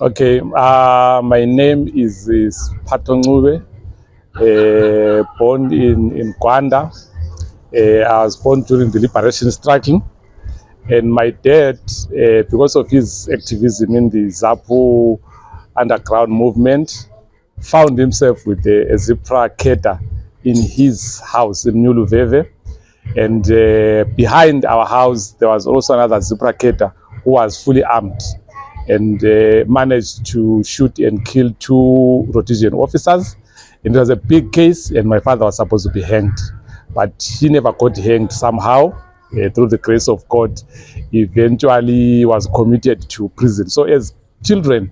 Okay, my name is Sphatho Ncube, born in Gwanda. I was born during the liberation struggle, and my dad, because of his activism in the ZAPU underground movement, found himself with a Zipra Keta in his house in Nyuluveve. And behind our house, there was also another Zipra Keta who was fully armed and managed to shoot and kill 2 Rhodesian officers. And it was a big case, and my father was supposed to be hanged. But he never got hanged somehow. Through the grace of God, he eventually was committed to prison. So as children,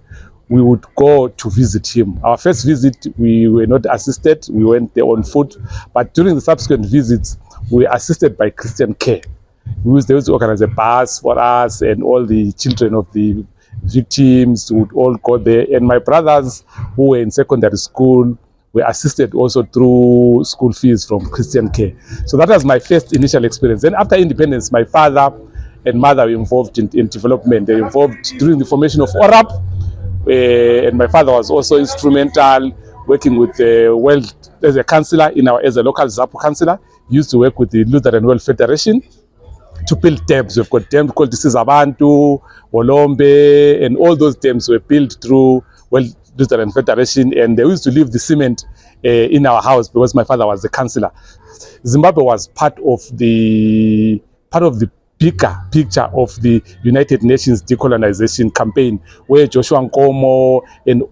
we would go to visit him. Our first visit, we were not assisted. We went there on foot. But during the subsequent visits, we were assisted by Christian Care. They used to organize a bus for us, and all the children of the victims would all go there. And my brothers who were in secondary school were assisted also through school fees from Christian Care. So that was my first initial experience. Then after independence, my father and mother were involved in development. They were involved during the formation of ORAP, and my father was also instrumental working with as a councillor as a local ZAPU councillor. He used to work with the Lutheran World Federation to build dams. We've got dams called Abantu, Wolombe, and all those dams were built through Lutheran Federation, and they used to leave the cement in our house because my father was the councillor. Zimbabwe was part of the bigger picture of the United Nations decolonization campaign, where Joshua Nkomo and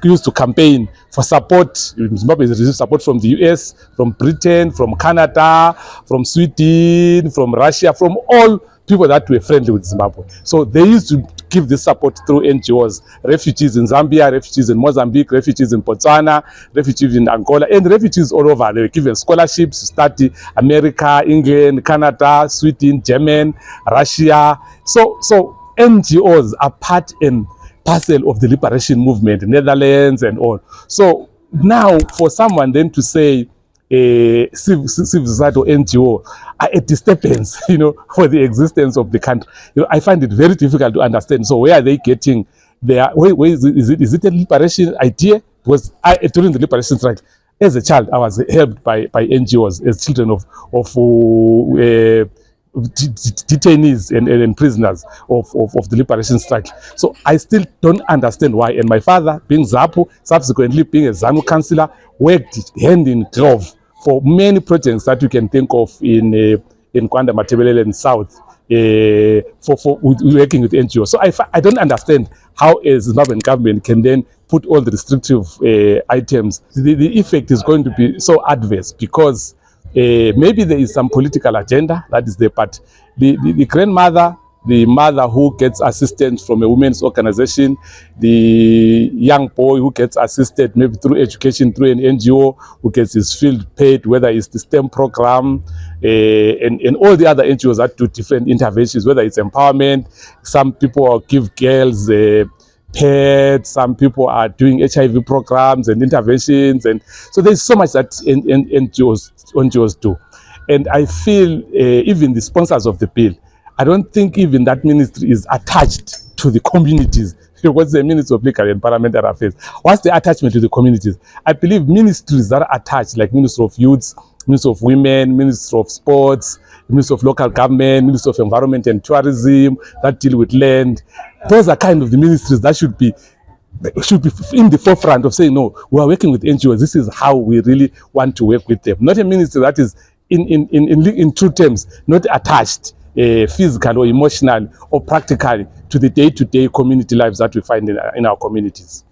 used to campaign for support. Zimbabwe received support from the US, from Britain, from Canada, from Sweden, from Russia, from all people that were friendly with Zimbabwe. So they used to give this support through NGOs, refugees in Zambia, refugees in Mozambique, refugees in Botswana, refugees in Angola, and refugees all over. They were given scholarships to study America, England, Canada, Sweden, Germany, Russia. So NGOs are part and parcel of the liberation movement, Netherlands and all. So now for someone then to say civil society or NGO are a disturbance, for the existence of the country, I find it very difficult to understand. So where are they getting their, where is it a liberation idea? Because during the liberation strike, as a child, I was helped by NGOs as children of detainees and prisoners of the liberation struggle. So I still don't understand why. And my father, being ZAPU, subsequently being a ZANU councillor, worked hand in glove for many projects that you can think of in Gwanda, Matebelele and South, for working with NGOs. So I don't understand how a Zimbabwean government can then put all the restrictive items. The effect is going to be so adverse because maybe there is some political agenda that is there, but the grandmother, the mother who gets assistance from a women's organization, the young boy who gets assisted maybe through education, through an NGO, who gets his field paid, whether it's the STEM program, and all the other NGOs that do different interventions, whether it's empowerment. Some people give girls pets, some people are doing HIV programs and interventions, and so there's so much that NGOs do. And I feel even the sponsors of the bill, I don't think even that ministry is attached to the communities. What's the Ministry of Legal and Parliamentary Affairs? What's the attachment to the communities? I believe ministries that are attached, like Ministry of Youth, Ministry of Women, Ministry of Sports, Ministry of Local Government, Ministry of Environment and Tourism, that deal with land, those are kind of the ministries that should be in the forefront of saying, no, we are working with NGOs. This is how we really want to work with them. Not a ministry that is in true terms, not attached physical or emotional or practically to the day-to-day community lives that we find in our communities.